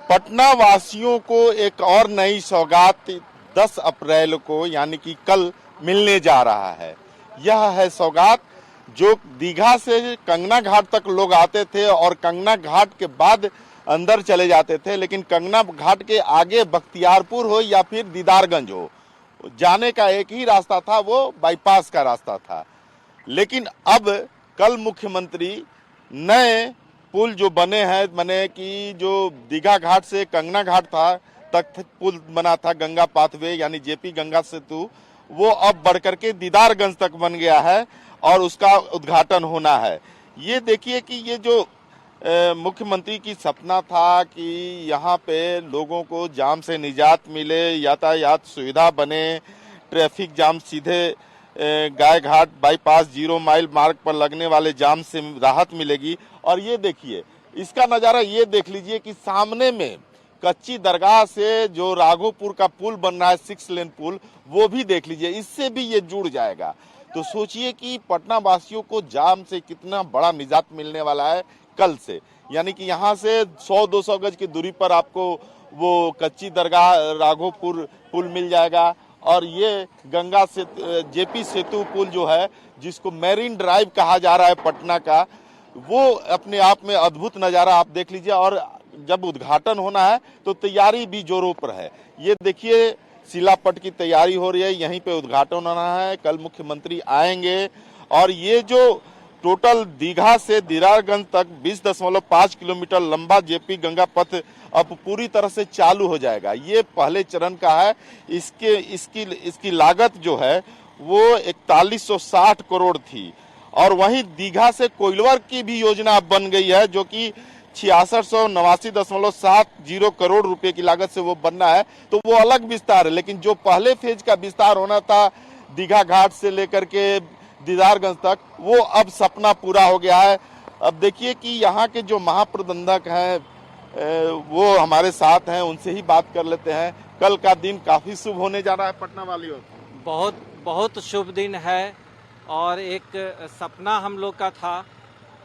पटना वासियों को एक और नई सौगात 10 अप्रैल को यानी कि कल मिलने जा रहा है। यह है सौगात जो दीघा से कंगना घाट तक लोग आते थे और कंगना घाट के बाद अंदर चले जाते थे, लेकिन कंगना घाट के आगे बख्तियारपुर हो या फिर दीदारगंज हो, जाने का एक ही रास्ता था, वो बाईपास का रास्ता था। लेकिन अब कल मुख्यमंत्री नए पुल जो बने कि जो दीघा घाट से कंगना घाट था तक पुल बना था, गंगा पाथवे यानी जेपी गंगा सेतु, वो अब बढ़कर के दीदारगंज तक बन गया है और उसका उद्घाटन होना है। ये देखिए कि ये जो मुख्यमंत्री की सपना था कि यहाँ पे लोगों को जाम से निजात मिले, यातायात सुविधा बने, ट्रैफिक जाम सीधे गाय घाट बाईपास 0 माइल मार्ग पर लगने वाले जाम से राहत मिलेगी। और ये देखिए इसका नज़ारा, ये देख लीजिए कि सामने में कच्ची दरगाह से जो राघोपुर का पुल बन रहा है 6 लेन पुल, वो भी देख लीजिए, इससे भी ये जुड़ जाएगा। तो सोचिए कि पटना वासियों को जाम से कितना बड़ा निजात मिलने वाला है कल से। यानी कि यहाँ से 100-200 गज की दूरी पर आपको वो कच्ची दरगाह राघोपुर पुल मिल जाएगा और ये गंगा से जेपी सेतु पुल जो है, जिसको मैरीन ड्राइव कहा जा रहा है पटना का, वो अपने आप में अद्भुत नज़ारा आप देख लीजिए। और जब उद्घाटन होना है तो तैयारी भी जोरों पर है। ये देखिए शिलापट की तैयारी हो रही है, यहीं पे उद्घाटन होना है, कल मुख्यमंत्री आएंगे और ये जो टोटल दीघा से दीदारगंज तक 20.5 किलोमीटर लंबा जेपी गंगा पथ अब पूरी तरह से चालू हो जाएगा। ये पहले चरण का है। इसकी लागत जो है वो 4160 करोड़ थी और वहीं दीघा से कोइलवर की भी योजना बन गई है जो कि 6689.70 करोड़ रुपए की लागत से वो बनना है। तो वो अलग विस्तार है, लेकिन जो पहले फेज का विस्तार होना था दीघा घाट से लेकर के दीदारगंज तक, वो अब सपना पूरा हो गया है। अब देखिए कि यहाँ के जो महाप्रबंधक हैं वो हमारे साथ हैं, उनसे ही बात कर लेते हैं। कल का दिन काफी शुभ होने जा रहा है पटना वालियों। बहुत बहुत शुभ दिन है और एक सपना हम लोग का था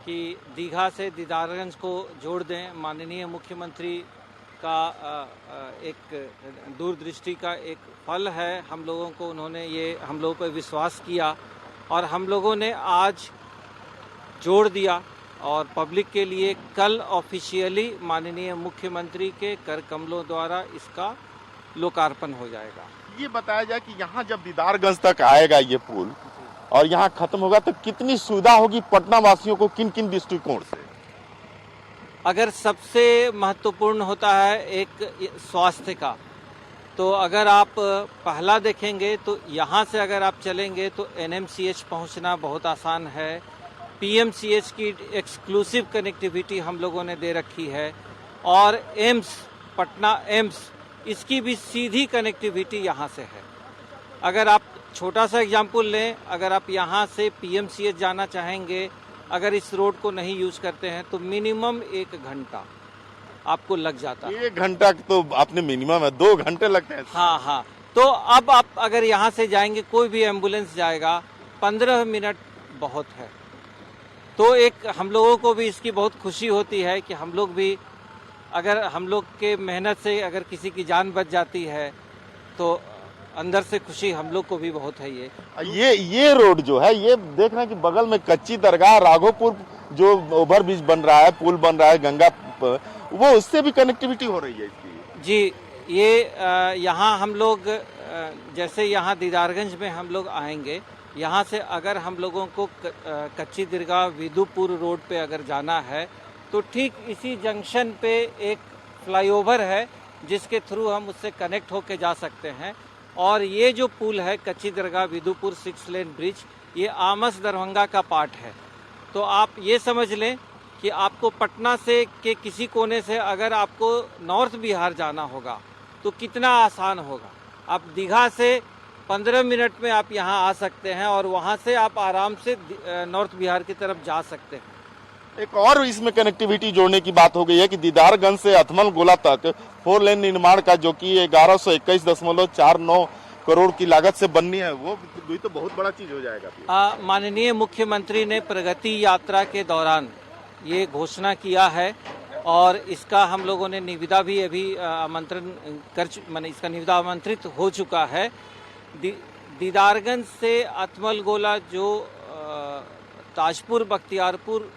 कि दीघा से दीदारगंज को जोड़ दें। माननीय मुख्यमंत्री का एक दूरदृष्टि का एक फल है हम लोगों को, उन्होंने ये हम लोगों पर विश्वास किया और हम लोगों ने आज जोड़ दिया और पब्लिक के लिए कल ऑफिशियली माननीय मुख्यमंत्री के कर कमलों द्वारा इसका लोकार्पण हो जाएगा। ये बताया जाए कि यहाँ जब दीदारगंज तक आएगा ये पुल और यहाँ खत्म होगा तो कितनी सुविधा होगी पटना वासियों को, किन किन दृष्टिकोण से? अगर सबसे महत्वपूर्ण होता है एक स्वास्थ्य का, तो अगर आप पहला देखेंगे तो यहाँ से अगर आप चलेंगे तो NMCH पहुँचना बहुत आसान है। PMCH की एक्सक्लूसिव कनेक्टिविटी हम लोगों ने दे रखी है और एम्स, पटना एम्स, इसकी भी सीधी कनेक्टिविटी यहाँ से है। अगर आप छोटा सा एग्जाम्पल लें, अगर आप यहाँ से PMCH जाना चाहेंगे, अगर इस रोड को नहीं यूज करते हैं तो मिनिमम 1 घंटा आपको लग जाता है। 1 घंटा तो आपने मिनिमम है, 2 घंटे लगते हैं। हाँ, तो अब आप अगर यहाँ से जाएंगे, कोई भी एम्बुलेंस जाएगा, 15 मिनट बहुत है। तो एक हम लोगों को भी इसकी बहुत खुशी होती है कि हम लोग भी, अगर हम लोग के मेहनत से अगर किसी की जान बच जाती है तो अंदर से खुशी हम लोग को भी बहुत है। ये रोड जो है, ये देख रहे हैं कि बगल में कच्ची दरगाह राघोपुर जो ओवरब्रिज बन रहा है, पुल बन रहा है गंगा, वो उससे भी कनेक्टिविटी हो रही है इसकी। जी, ये यहाँ हम लोग जैसे यहाँ दीदारगंज में हम लोग आएंगे, यहाँ से अगर हम लोगों को कच्ची दरगाह विदुपुर रोड पे अगर जाना है तो ठीक इसी जंक्शन पे एक फ्लाईओवर है जिसके थ्रू हम उससे कनेक्ट होके जा सकते हैं। और ये जो पुल है कच्ची दरगाह विदुपुर 6 लेन ब्रिज, ये आमस दरभंगा का पार्ट है। तो आप ये समझ लें कि आपको पटना से के किसी कोने से अगर आपको नॉर्थ बिहार जाना होगा तो कितना आसान होगा। आप दीघा से 15 मिनट में आप यहाँ आ सकते हैं और वहाँ से आप आराम से नॉर्थ बिहार की तरफ जा सकते हैं। एक और इसमें कनेक्टिविटी जोड़ने की बात हो गई है कि दीदारगंज से अथमल गोला तक 4 लेन निर्माण का, जो कि 1121.49 करोड़ की लागत से बननी है, वो भी तो बहुत बड़ा चीज हो जाएगा। माननीय मुख्यमंत्री ने प्रगति यात्रा के दौरान ये घोषणा किया है और इसका हम लोगों ने निविदा भी अभी आमंत्रण माने इसका निविदा आमंत्रित हो चुका है। दीदारगंज से अतमल गोला जो ताजपुर बख्तियारपुर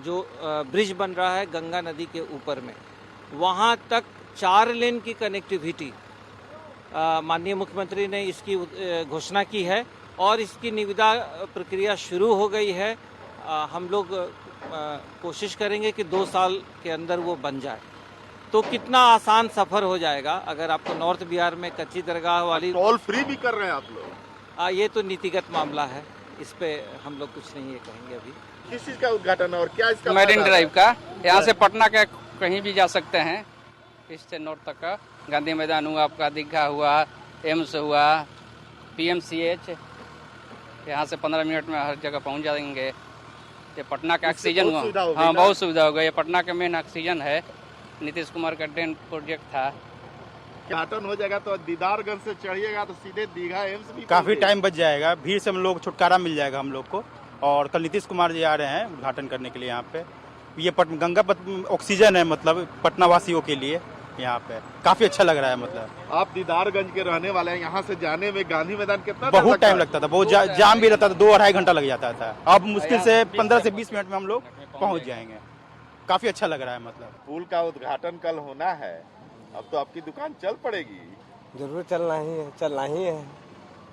जो ब्रिज बन रहा है गंगा नदी के ऊपर में, वहाँ तक 4 लेन की कनेक्टिविटी माननीय मुख्यमंत्री ने इसकी घोषणा की है और इसकी निविदा प्रक्रिया शुरू हो गई है। हम लोग कोशिश करेंगे कि 2 साल के अंदर वो बन जाए। तो कितना आसान सफ़र हो जाएगा अगर आपको नॉर्थ बिहार में कच्ची दरगाह वाली टोल फ्री भी कर रहे हैं आप लोग। ये तो नीतिगत मामला है, इस पे हम लोग कुछ नहीं ये कहेंगे अभी। किस चीज का उद्घाटन है और क्या इसका मरीन ड्राइव का, यहाँ से पटना के कहीं भी जा सकते हैं, ईस्ट से नॉर्थ तक का। गांधी मैदान हुआ, आपका दीघा हुआ, एम्स हुआ, PMCH, यहाँ से 15 मिनट में हर जगह पहुँच जाएंगे। ये पटना का ऑक्सीजन हुआ, हाँ बहुत सुविधा होगा। ये पटना का मेन ऑक्सीजन है। नीतीश कुमार का ड्रेन प्रोजेक्ट था। उद्घाटन हो जाएगा तो दीदारगंज से चढ़िएगा तो सीधे दीघा एम्स भी काफ़ी टाइम बच जाएगा, भीड़ से हम लोग छुटकारा मिल जाएगा हम लोग को। और कल नीतीश कुमार जी आ रहे हैं उद्घाटन करने के लिए यहाँ पे। ये गंगा ऑक्सीजन है, मतलब पटना वासियों के लिए यहाँ पे काफ़ी अच्छा लग रहा है। मतलब आप दीदारगंज के रहने वाले हैं, यहाँ से जाने में गांधी मैदान कितना बहुत टाइम लगता था, बहुत जाम भी रहता था, 2-2.5 घंटा लग जाता था। अब मुश्किल से 15 से 20 मिनट में हम लोग पहुँच जाएंगे। काफ़ी अच्छा लग रहा है। मतलब पुल का उद्घाटन कल होना है, अब तो आपकी दुकान चल पड़ेगी। जरूर चलना ही है।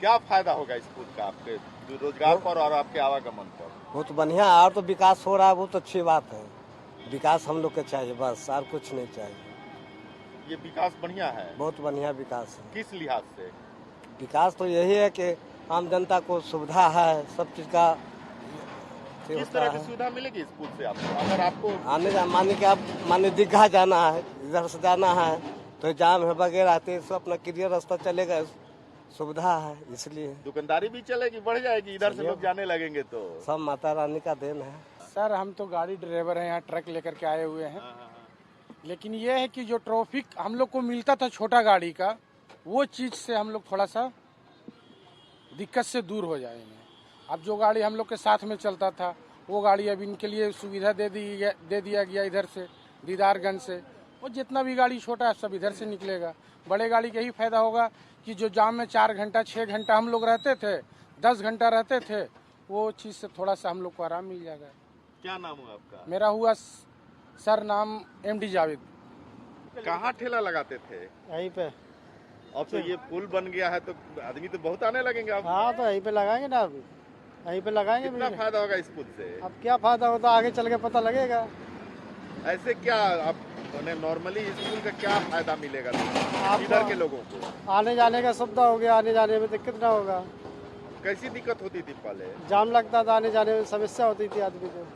क्या फायदा होगा इस पुल का आपके रोजगार पर और आपके आवागमन पर? बहुत बढ़िया, और तो विकास हो रहा है, बहुत अच्छी बात है। विकास हम लोग के चाहिए, बस और कुछ नहीं चाहिए। ये विकास बढ़िया है, बहुत बढ़िया विकास है। किस लिहाज से? विकास तो यही है कि आम जनता को सुविधा है, सब चीज का किस तरह की सुविधा मिलेगी इस पुल से आपको? अगर आपको माने दीघा जाना है, इधर से जाना है तो जाम है वगैरह, तो अपना क्लियर रास्ता चलेगा, सुविधा है, इसलिए दुकानदारी भी चलेगी, बढ़ जाएगी, इधर से लोग जाने लगेंगे तो सब माता रानी का देन है। सर हम तो गाड़ी ड्राइवर हैं, यहाँ ट्रक लेकर के आए हुए हैं। लेकिन ये है कि जो ट्रैफिक हम लोग को मिलता था छोटा गाड़ी का, वो चीज़ से हम लोग थोड़ा सा दिक्कत से दूर हो जाएंगे। अब जो गाड़ी हम लोग के साथ में चलता था, वो गाड़ी अब इनके लिए सुविधा दे दिया गया इधर से दीदारगंज से। और जितना भी गाड़ी छोटा है सब इधर से निकलेगा। बड़े गाड़ी का ही फायदा होगा कि जो जाम में 4 घंटा 6 घंटा हम लोग रहते थे, 10 घंटा रहते थे, वो चीज़ से थोड़ा सा हम लोग को आराम मिल जाएगा। क्या नाम हुआ आपका? मेरा हुआ सर नाम MD जावेद। कहाँ ठेला लगाते थे? यहीं पे। अब तो ये पुल बन गया है तो आदमी तो बहुत आने लगेंगे अब। हाँ तो यहीं पे लगाएंगे ना, अभी यहीं पे लगाएंगे। कितना फायदा होगा इस पुल से? अब क्या फायदा होता है आगे चल के पता लगेगा। ऐसे क्या आप नॉर्मली इस पुल का क्या फायदा मिलेगा इधर के लोगों को? आने जाने का सुविधा हो गया, आने जाने में दिक्कत ना होगा। कैसी दिक्कत होती थी पहले? जाम लगता था, आने जाने में समस्या होती थी आदमी को।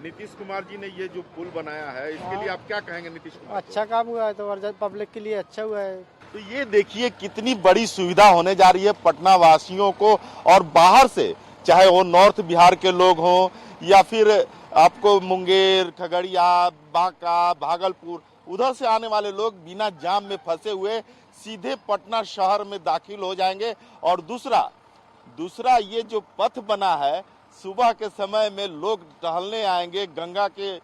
नीतीश कुमार जी ने ये जो पुल बनाया है, इसके लिए आप क्या कहेंगे नीतीश कुमार? अच्छा काम हुआ है, तो पब्लिक के लिए अच्छा हुआ है। तो ये देखिए कितनी बड़ी सुविधा होने जा रही है पटना वासियों को, और बाहर से चाहे वो नॉर्थ बिहार के लोग हों या फिर आपको मुंगेर, खगड़िया, बांका, भागलपुर, उधर से आने वाले लोग बिना जाम में फंसे हुए सीधे पटना शहर में दाखिल हो जाएंगे। और दूसरा ये जो पथ बना है, सुबह के समय में लोग टहलने आएंगे, गंगा के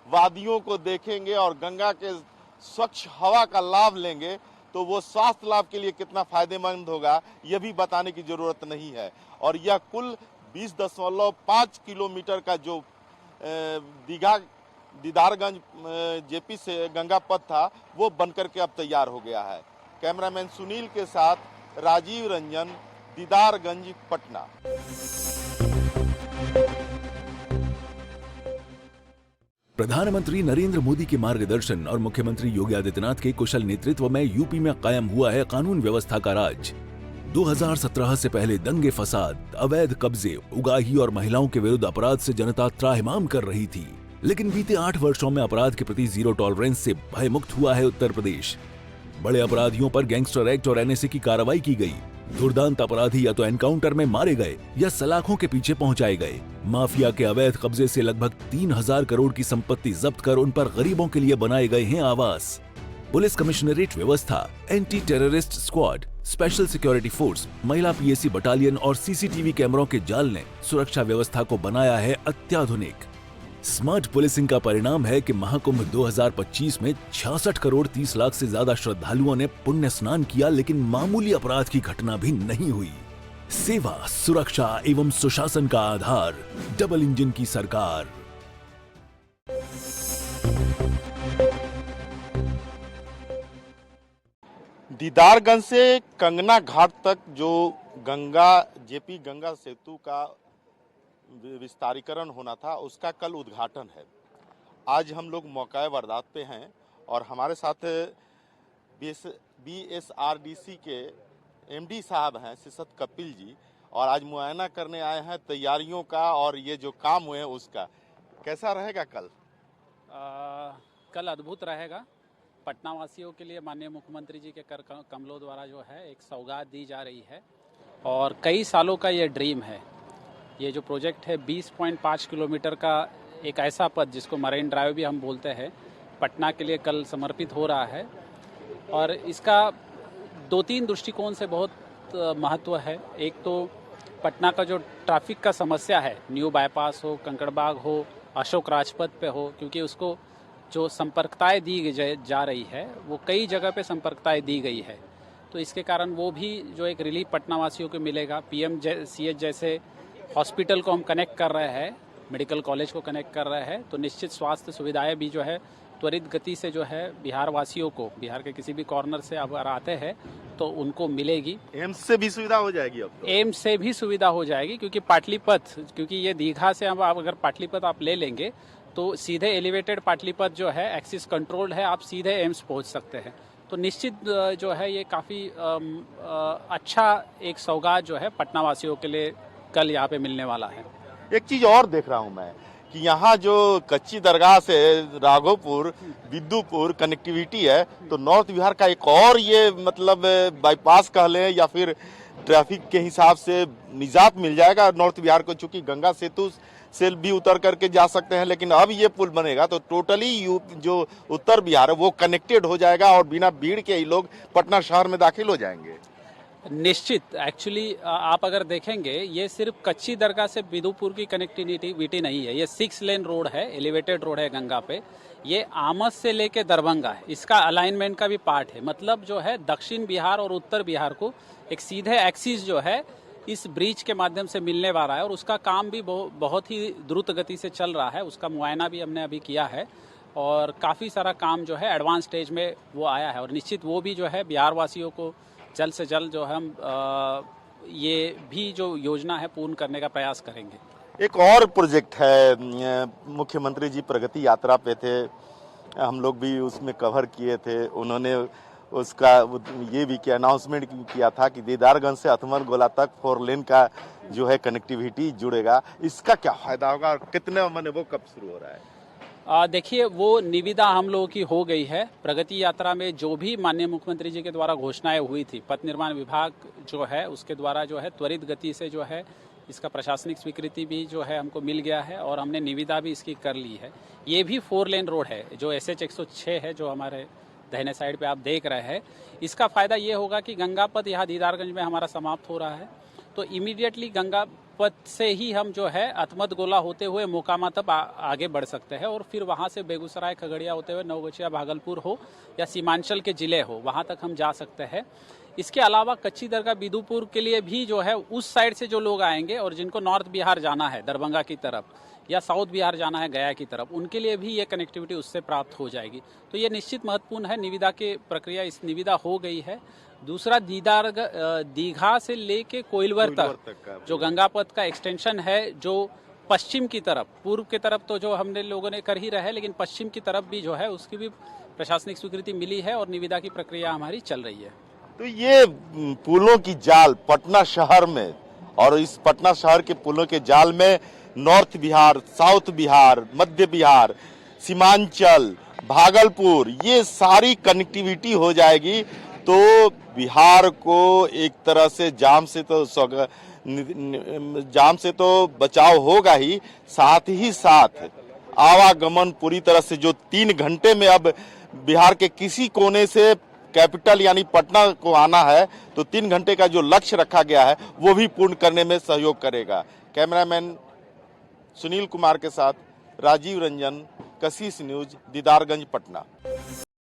वादियों को देखेंगे और गंगा के स्वच्छ हवा का लाभ लेंगे, तो वो स्वास्थ्य लाभ के लिए कितना फायदेमंद होगा ये भी बताने की जरूरत नहीं है। और यह कुल 20.5 किलोमीटर का जो दीदारगंज JP से गंगा पथ था, वो बनकर के अब तैयार हो गया है। कैमरामैन सुनील के साथ राजीव रंजन, दीदारगंज, पटना। प्रधानमंत्री नरेंद्र मोदी के मार्गदर्शन और मुख्यमंत्री योगी आदित्यनाथ के कुशल नेतृत्व में यूपी में कायम हुआ है कानून व्यवस्था का राज। 2017 से पहले दंगे फसाद, अवैध कब्जे, उगाही और महिलाओं के विरुद्ध अपराध से जनता त्राहिमाम कर रही थी। लेकिन बीते 8 वर्षों में अपराध के प्रति जीरो टॉलरेंस से भयमुक्त हुआ है उत्तर प्रदेश। बड़े अपराधियों पर गैंगस्टर एक्ट और NSA की कार्रवाई की गई। दुर्दांत अपराधी या तो एनकाउंटर में मारे गए या सलाखों के पीछे पहुंचाए गए। माफिया के अवैध कब्जे से लगभग 3000 करोड़ की संपत्ति जब्त कर उन पर गरीबों के लिए बनाए गए हैं आवास। पुलिस कमिश्नरेट व्यवस्था, anti terrorist squad, special security force, महिला PAC बटालियन और CCTV कैमरों के जाल ने सुरक्षा व्यवस्था को बनाया है अत्याधुनिक। स्मार्ट पुलिसिंग का परिणाम है कि महाकुंभ 2025 में 66 करोड़ 30 लाख से ज्यादा श्रद्धालुओं ने पुण्य स्नान किया, लेकिन मामूली अपराध की घटना भी नहीं हुई। सेवा, सुरक्षा एवं सुशासन का आधार, डबल इंजन की सरकार। दीदारगंज से कंगना घाट तक जो जेपी गंगा सेतु का विस्तारीकरण होना था, उसका कल उद्घाटन है। आज हम लोग मौका वारदात पे हैं और हमारे साथ BSRDC के MD साहब हैं सिसत कपिल जी, और आज मुआयना करने आए हैं तैयारियों का और ये जो काम हुए हैं उसका। कैसा रहेगा कल? कल अद्भुत रहेगा। पटना वासियों के लिए माननीय मुख्यमंत्री जी के कर कमलों द्वारा जो है एक सौगात दी जा रही है और कई सालों का ये ड्रीम है। ये जो प्रोजेक्ट है 20.5 किलोमीटर का एक ऐसा पथ जिसको मरीन ड्राइव भी हम बोलते हैं, पटना के लिए कल समर्पित हो रहा है और इसका 2-3 दृष्टिकोण से बहुत महत्व है। एक तो पटना का जो ट्रैफिक का समस्या है, न्यू बाईपास हो, कंकड़बाग हो, अशोक राजपथ पे हो, क्योंकि उसको जो संपर्कताएं दी जा रही है वो कई जगह पे संपर्कताएं दी गई है, तो इसके कारण वो भी जो एक रिलीफ पटना वासियों को मिलेगा। PMCH जैसे हॉस्पिटल को हम कनेक्ट कर रहे हैं, मेडिकल कॉलेज को कनेक्ट कर रहे हैं, तो निश्चित स्वास्थ्य सुविधाएं भी जो है त्वरित गति से जो है बिहार वासियों को, बिहार के किसी भी कॉर्नर से अगर आते हैं तो उनको मिलेगी। एम्स से भी सुविधा हो जाएगी अब तो। एम्स से भी सुविधा हो जाएगी, क्योंकि पाटलिपथ, क्योंकि ये दीघा से अब अगर पाटलिपथ आप ले लेंगे तो सीधे एलिवेटेड पाटलिपथ जो है एक्सिस कंट्रोल्ड है, आप सीधे एम्स पहुंच सकते हैं। तो निश्चित जो है ये काफ़ी अच्छा एक सौगात जो है पटना वासियों के लिए कल यहाँ पे मिलने वाला है। एक चीज और देख रहा हूँ मैं कि यहाँ जो कच्ची दरगाह से राघोपुर विद्युपुर कनेक्टिविटी है, तो नॉर्थ बिहार का एक और ये मतलब बाईपास कह लें या फिर ट्रैफिक के हिसाब से निजात मिल जाएगा नॉर्थ बिहार को, चूंकि गंगा सेतु से भी उतर करके जा सकते हैं, लेकिन अब ये पुल बनेगा तो टोटली जो उत्तर बिहार है वो कनेक्टेड हो जाएगा और बिना भीड़ के ही लोग पटना शहर में दाखिल हो जाएंगे। निश्चित, एक्चुअली आप अगर देखेंगे ये सिर्फ कच्ची दरगाह से विदुपुर की कनेक्टिविटी नहीं है, ये 6 लेन रोड है, एलिवेटेड रोड है गंगा पे। ये आमस से लेके दरभंगा है, इसका अलाइनमेंट का भी पार्ट है। मतलब जो है दक्षिण बिहार और उत्तर बिहार को एक सीधे एक्सिस जो है इस ब्रिज के माध्यम से मिलने वाला है और उसका काम भी बहुत ही द्रुत गति से चल रहा है। उसका मुआयना भी हमने अभी किया है और काफ़ी सारा काम जो है एडवांस स्टेज में वो आया है और निश्चित वो भी जो है बिहार वासियों को जल्द से जल्द जो हम ये भी जो योजना है पूर्ण करने का प्रयास करेंगे। एक और प्रोजेक्ट है, मुख्यमंत्री जी प्रगति यात्रा पे थे, हम लोग भी उसमें कवर किए थे। उन्होंने उसका ये भी किया, अनाउंसमेंट किया था कि दीदारगंज से अथमल गोला तक 4 लेन का जो है कनेक्टिविटी जुड़ेगा। इसका क्या फायदा होगा और कितने मैंने वो कब शुरू हो रहा है? देखिए, वो निविदा हम लोगों की हो गई है। प्रगति यात्रा में जो भी माननीय मुख्यमंत्री जी के द्वारा घोषणाएं हुई थी, पथ निर्माण विभाग जो है उसके द्वारा जो है त्वरित गति से जो है इसका प्रशासनिक स्वीकृति भी जो है हमको मिल गया है और हमने निविदा भी इसकी कर ली है। ये भी 4 लेन रोड है जो SH 106 है, जो हमारे दाहिने साइड पे आप देख रहे हैं। इसका फ़ायदा ये होगा कि गंगा पथ यहाँ दीदारगंज में हमारा समाप्त हो रहा है, तो इमीडिएटली गंगा पथ से ही हम जो है अतमत गोला होते हुए मोकामा तक आगे बढ़ सकते हैं और फिर वहाँ से बेगूसराय, खगड़िया होते हुए नवगछिया, भागलपुर हो या सीमांचल के ज़िले हो, वहाँ तक हम जा सकते हैं। इसके अलावा कच्ची दरगाह विदुपुर के लिए भी जो है उस साइड से जो लोग आएंगे और जिनको नॉर्थ बिहार जाना है दरभंगा की तरफ या साउथ बिहार जाना है गया की तरफ, उनके लिए भी ये कनेक्टिविटी उससे प्राप्त हो जाएगी। तो ये निश्चित महत्वपूर्ण है। निविदा की प्रक्रिया इस निविदा हो गई है। दूसरा, दीघा से लेके कोइलवर तक जो गंगा पथ का एक्सटेंशन है, जो पश्चिम की तरफ, पूर्व की तरफ तो जो हमने लोगों ने कर ही रहे हैं, लेकिन पश्चिम की तरफ भी जो है उसकी भी प्रशासनिक स्वीकृति मिली है और निविदा की प्रक्रिया हमारी चल रही है। तो ये पुलों की जाल पटना शहर में, और इस पटना शहर के पुलों के जाल में नॉर्थ बिहार, साउथ बिहार, मध्य बिहार, सीमांचल, भागलपुर, ये सारी कनेक्टिविटी हो जाएगी। तो बिहार को एक तरह से जाम से तो बचाव होगा ही, साथ ही साथ आवागमन पूरी तरह से, जो 3 घंटे में अब बिहार के किसी कोने से कैपिटल यानी पटना को आना है, तो 3 घंटे का जो लक्ष्य रखा गया है वो भी पूर्ण करने में सहयोग करेगा। कैमरामैन सुनील कुमार के साथ राजीव रंजन, कशिश न्यूज, दीदारगंज, पटना।